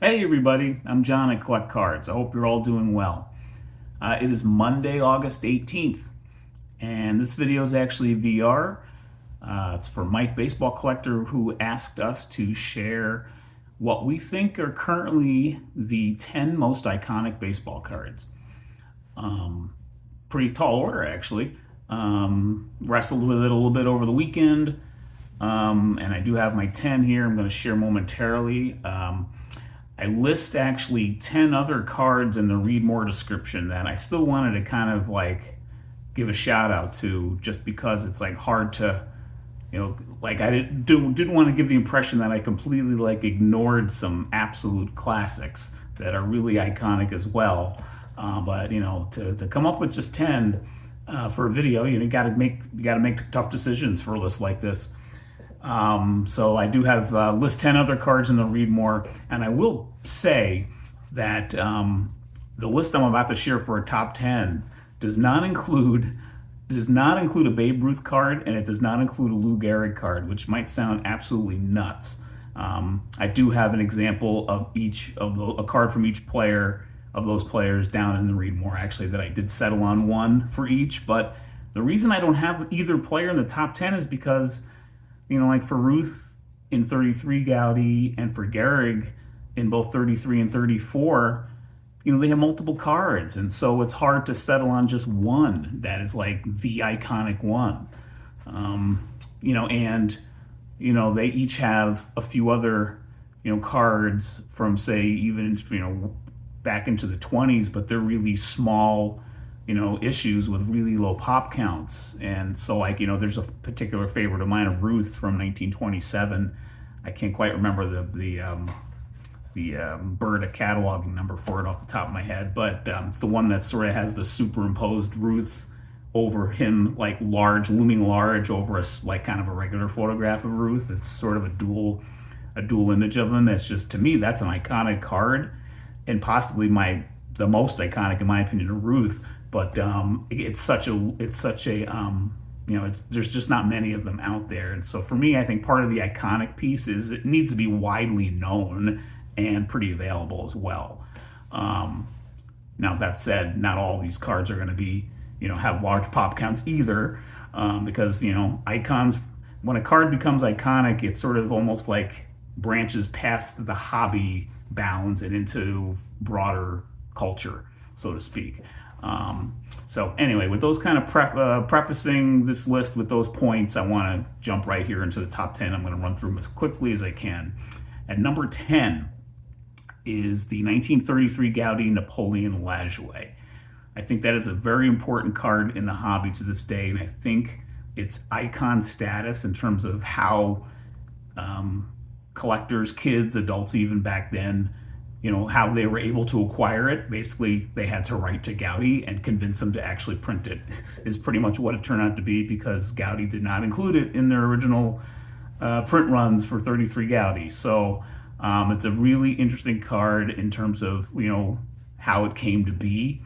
Hey everybody, I'm John at Collect Cards. I hope you're all doing well. It is Monday, August 18th, and this video is actually VR. It's for Mike, baseball collector, who asked us to share what we think are currently the 10 most iconic baseball cards. Pretty tall order, actually. Wrestled with it a little bit over the weekend, and I do have my 10 here I'm going to share momentarily. I list actually 10 other cards in the read more description that I still wanted to kind of like give a shout out to, just because it's like hard to, like I didn't want to give the impression that I completely like ignored some absolute classics that are really iconic as well. But to come up with just 10 for a video, you got to make tough decisions for a list like this. So I do have list 10 other cards in the read more, and I will say that the list I'm about to share for a top 10 does not include a Babe Ruth card, and it does not include a Lou Gehrig card, which might sound absolutely nuts. I do have an example of a card from each player of those players down in the read more, actually, that I did settle on one for each. But the reason I don't have either player in the top 10 is because, like for Ruth in 33 Goudey and for Gehrig in both 33 and 34, they have multiple cards. And so it's hard to settle on just one that is like the iconic one. They each have a few other, cards from, say, even, back into the 20s, but they're really small, issues with really low pop counts. And so, there's a particular favorite of mine, of Ruth from 1927. I can't quite remember the Berta cataloging number for it off the top of my head, but it's the one that sort of has the superimposed Ruth over him, like looming large over kind of a regular photograph of Ruth. It's sort of a dual image of him. It's just, to me, that's an iconic card, and possibly the most iconic, in my opinion, of Ruth. But there's just not many of them out there. And so for me, I think part of the iconic piece is it needs to be widely known and pretty available as well. Now, that said, not all these cards are going to be, have large pop counts either, because, icons, when a card becomes iconic, it sort of almost like branches past the hobby bounds and into broader culture, so to speak. So anyway, with those kind of prefacing this list with those points, I want to jump right here into the top 10. I'm going to run through them as quickly as I can. At number 10 is the 1933 Goudey Napoleon Lajoie. I think that is a very important card in the hobby to this day, and I think it's icon status in terms of how collectors, kids, adults even back then, how they were able to acquire it. Basically, they had to write to Goudey and convince him to actually print it, is pretty much what it turned out to be, because Goudey did not include it in their original print runs for 33 Goudey. So it's a really interesting card in terms of, how it came to be.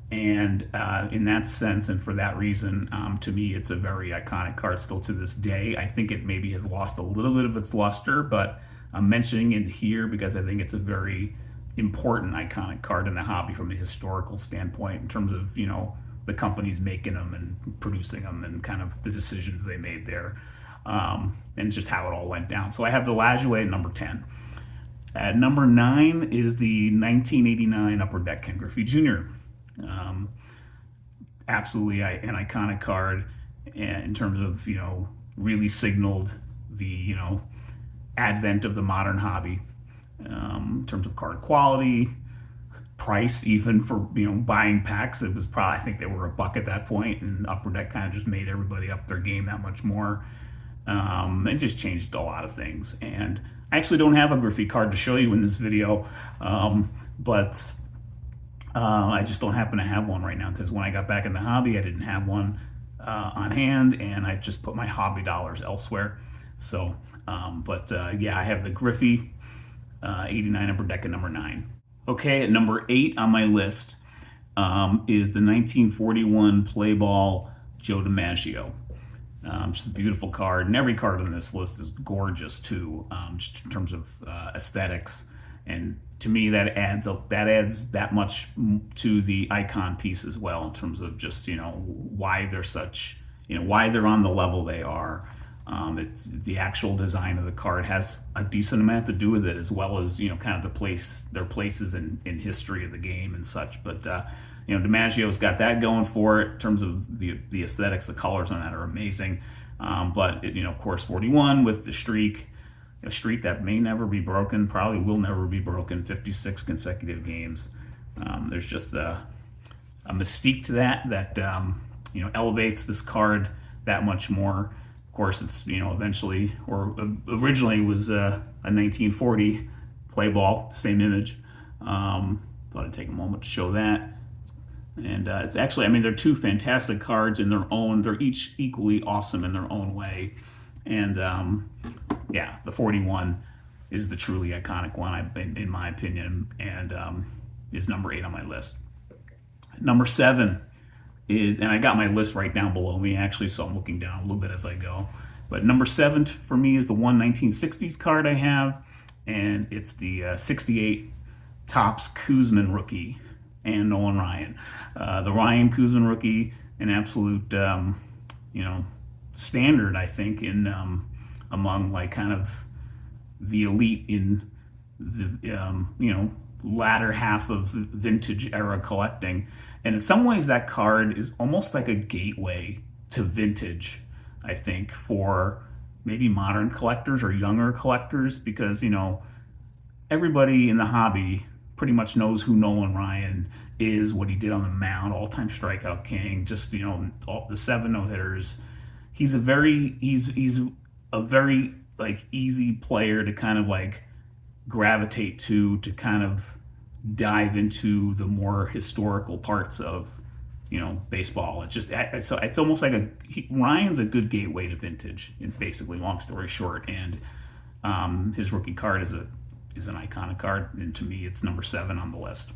And in that sense, and for that reason, to me, it's a very iconic card still to this day. I think it maybe has lost a little bit of its luster, but I'm mentioning it here because I think it's a very important iconic card in the hobby from a historical standpoint, in terms of, the companies making them and producing them and kind of the decisions they made there, and just how it all went down. So I have the Lajoie at number 10. At number 9 is the 1989 Upper Deck Ken Griffey Jr. Absolutely an iconic card in terms of, really signaled the, advent of the modern hobby, in terms of card quality, price, even for, buying packs. It was probably, I think they were $1 at that point, and Upper Deck kind of just made everybody up their game that much more. It just changed a lot of things. And I actually don't have a Griffey card to show you in this video, but I just don't happen to have one right now, because when I got back in the hobby, I didn't have one on hand, and I just put my hobby dollars elsewhere. So, yeah, I have the Griffey 89 Upper Deck at number 9. Okay, at number 8 on my list is the 1941 Play Ball Joe DiMaggio. Just a beautiful card, and every card on this list is gorgeous too, just in terms of aesthetics. And to me, that adds that much to the icon piece as well, in terms of just, why they're such, why they're on the level they are. It's the actual design of the card has a decent amount to do with it, as well as, kind of their places in history of the game and such. But DiMaggio's got that going for it in terms of the aesthetics. The colors on that are amazing. But of course, 41 with the streak. A streak that may never be broken, probably will never be broken, 56 consecutive games. There's just a mystique to that elevates this card that much more. Of course, it's, eventually, or originally was a 1940 play ball, same image. Thought I'd take a moment to show that. And it's actually, they're two fantastic cards in their own. They're each equally awesome in their own way. And the 41 is the truly iconic one, in my opinion, and is number 8 on my list. Number 7 is, and I got my list right down below me actually, so I'm looking down a little bit as I go. But number 7 for me is the 1960s card I have, and it's the 68 Topps Koosman rookie and Nolan Ryan. The Ryan Koosman rookie, an absolute, standard, I think, in among like kind of the elite in the latter half of vintage era collecting. And in some ways that card is almost like a gateway to vintage, I think, for maybe modern collectors or younger collectors, because everybody in the hobby pretty much knows who Nolan Ryan is, what he did on the mound, all-time strikeout king, just all the 7 no-hitters. He's a very like easy player to kind of like gravitate to kind of dive into the more historical parts of baseball. It's just so it's almost like Ryan's a good gateway to vintage, basically, long story short. And his rookie card is an iconic card, and to me it's number 7 on the list.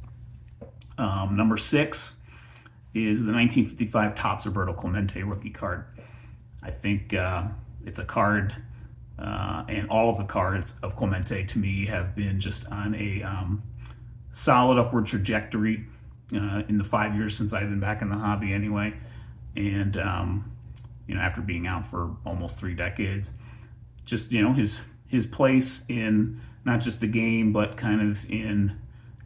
Number 6 is the 1955 Topps Roberto Clemente rookie card. I think it's a card, and all of the cards of Clemente to me have been just on a solid upward trajectory in the 5 years since I've been back in the hobby anyway. And, after being out for almost 3 decades, just, his place in not just the game, but kind of in,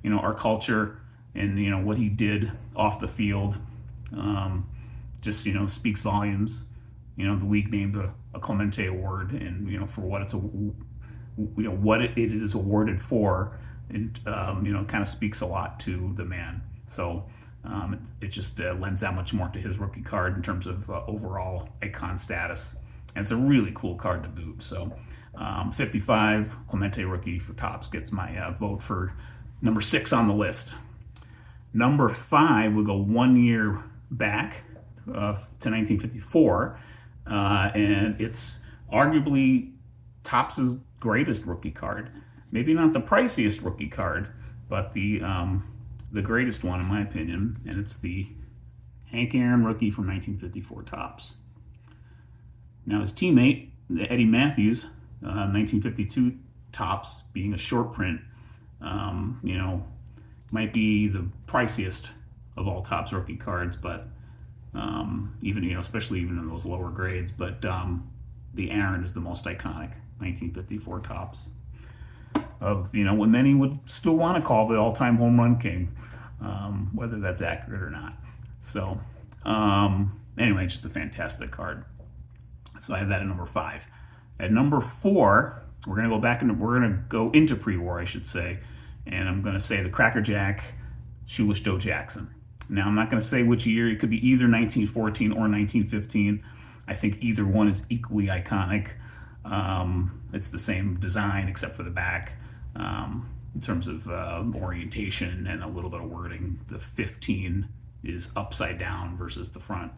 our culture and, what he did off the field, just, speaks volumes. The league named a Clemente Award, and for what it's what it is awarded for, and kind of speaks a lot to the man. So it just lends that much more to his rookie card in terms of overall icon status, and it's a really cool card to boot. So 55 Clemente rookie for Topps gets my vote for number 6 on the list. Number 5 will go 1 year back to 1954. And it's arguably Topps' greatest rookie card. Maybe not the priciest rookie card, but the greatest one in my opinion. And it's the Hank Aaron rookie from 1954 Topps. Now his teammate, Eddie Mathews, 1952 Topps, being a short print, might be the priciest of all Topps rookie cards, but even especially even in those lower grades, but the Aaron is the most iconic 1954 Topps of what many would still want to call the all-time home run king, whether that's accurate or not. So anyway, just a fantastic card. So I have that at number 5. At number 4, we're gonna go into pre-war, I should say, and I'm gonna say the Cracker Jack Shoeless Joe Jackson. Now, I'm not going to say which year. It could be either 1914 or 1915. I think either one is equally iconic. It's the same design except for the back, in terms of orientation and a little bit of wording. The 15 is upside down versus the front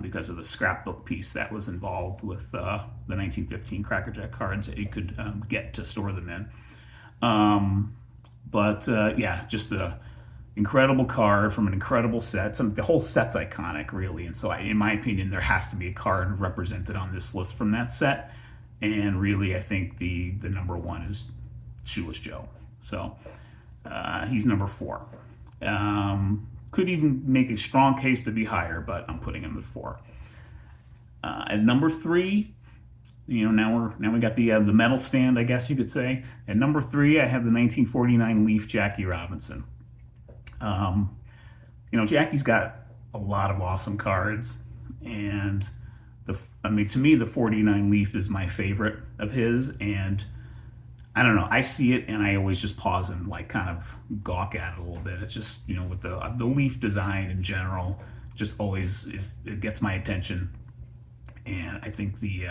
because of the scrapbook piece that was involved with the 1915 Cracker Jack cards that you could get to store them in. Just the incredible card from an incredible set. The whole set's iconic, really. And so, in my opinion, there has to be a card represented on this list from that set. And really, I think the number 1 is Shoeless Joe. So, He's number 4. Could even make a strong case to be higher, but I'm putting him at 4. At number 3, now we got the medal stand, I guess you could say. At number 3, I have the 1949 Leaf Jackie Robinson. Jackie's got a lot of awesome cards, and to me, the 49 Leaf is my favorite of his, and I don't know, I see it and I always just pause and like kind of gawk at it a little bit. It's just, with the Leaf design in general, just always it gets my attention. And I think the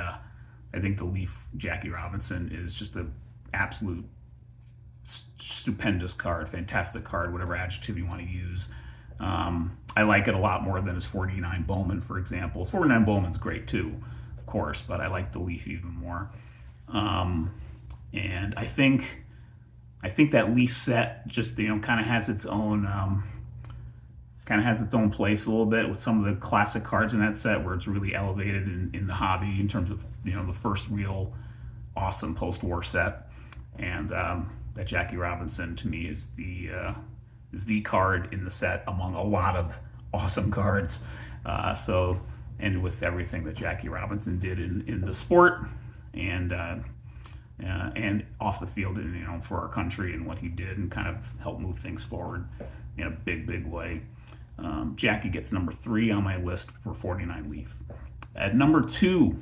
Leaf Jackie Robinson is just an absolute stupendous card, fantastic card, whatever adjective you want to use. I like it a lot more than his 49 Bowman, for example. 49 Bowman's great too, of course, but I like the Leaf even more. And I think that Leaf set just kind of has its own place a little bit with some of the classic cards in that set, where it's really elevated in the hobby in terms of the first real awesome post-war set. And that Jackie Robinson to me is the card in the set among a lot of awesome cards. And with everything that Jackie Robinson did in the sport and off the field, and for our country and what he did and kind of helped move things forward in a big way. Jackie gets number 3 on my list for 49 Leaf. At number 2,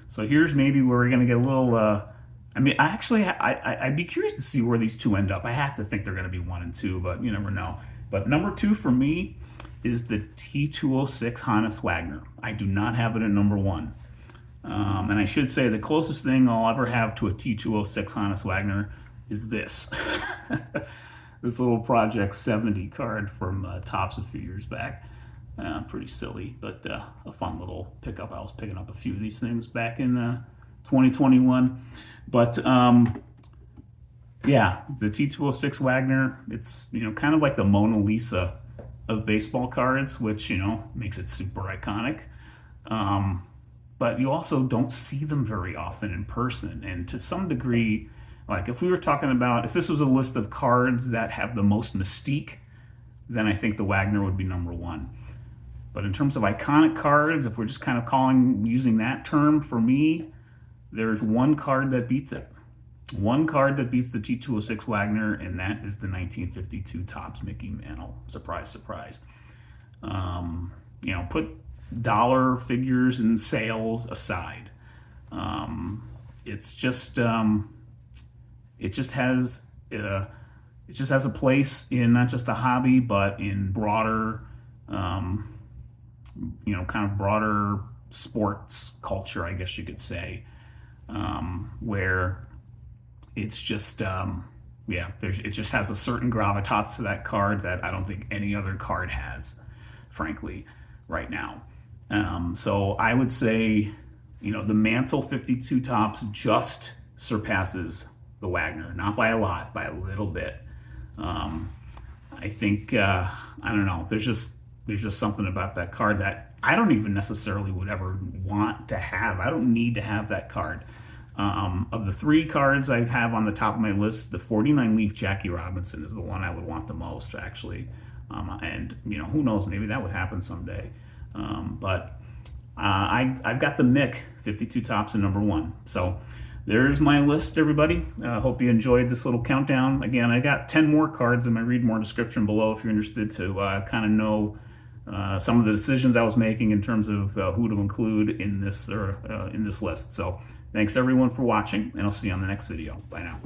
so here's maybe where we're going to get a little. I'd be curious to see where these two end up. I have to think they're going to be 1 and 2, but you never know. But number 2 for me is the T206 Hannes Wagner. I do not have it at number 1. And I should say the closest thing I'll ever have to a T206 Hannes Wagner is this. This little Project 70 card from Topps a few years back. Pretty silly, but a fun little pickup. I was picking up a few of these things back in 2021. But yeah, the T206 Wagner, it's kind of like the Mona Lisa of baseball cards, which makes it super iconic. But you also don't see them very often in person. And to some degree, like if we were talking about, if this was a list of cards that have the most mystique, then I think the Wagner would be number 1. But in terms of iconic cards, if we're just kind of using that term, for me, there's one card that beats it. One card that beats the T206 Wagner, and that is the 1952 Topps Mickey Mantle. Surprise, surprise. Put dollar figures and sales aside. It just has a place in not just the hobby, but in broader, kind of broader sports culture, I guess you could say, where it's just, it just has a certain gravitas to that card that I don't think any other card has, frankly, right now. So I would say, the Mantle 52 Topps just surpasses the Wagner, not by a lot, by a little bit. I think, I don't know, there's just something about that card that I don't even necessarily would ever want to have. I don't need to have that card. Of the 3 cards I have on the top of my list, the 49 Leaf Jackie Robinson is the one I would want the most, actually. And who knows, maybe that would happen someday. But I've got the Mick 52 Topps at number 1. So there's my list, everybody. Hope you enjoyed this little countdown. Again, I got 10 more cards in my read more description below if you're interested to kind of know some of the decisions I was making in terms of who to include in this list. So thanks everyone for watching, and I'll see you on the next video. Bye now.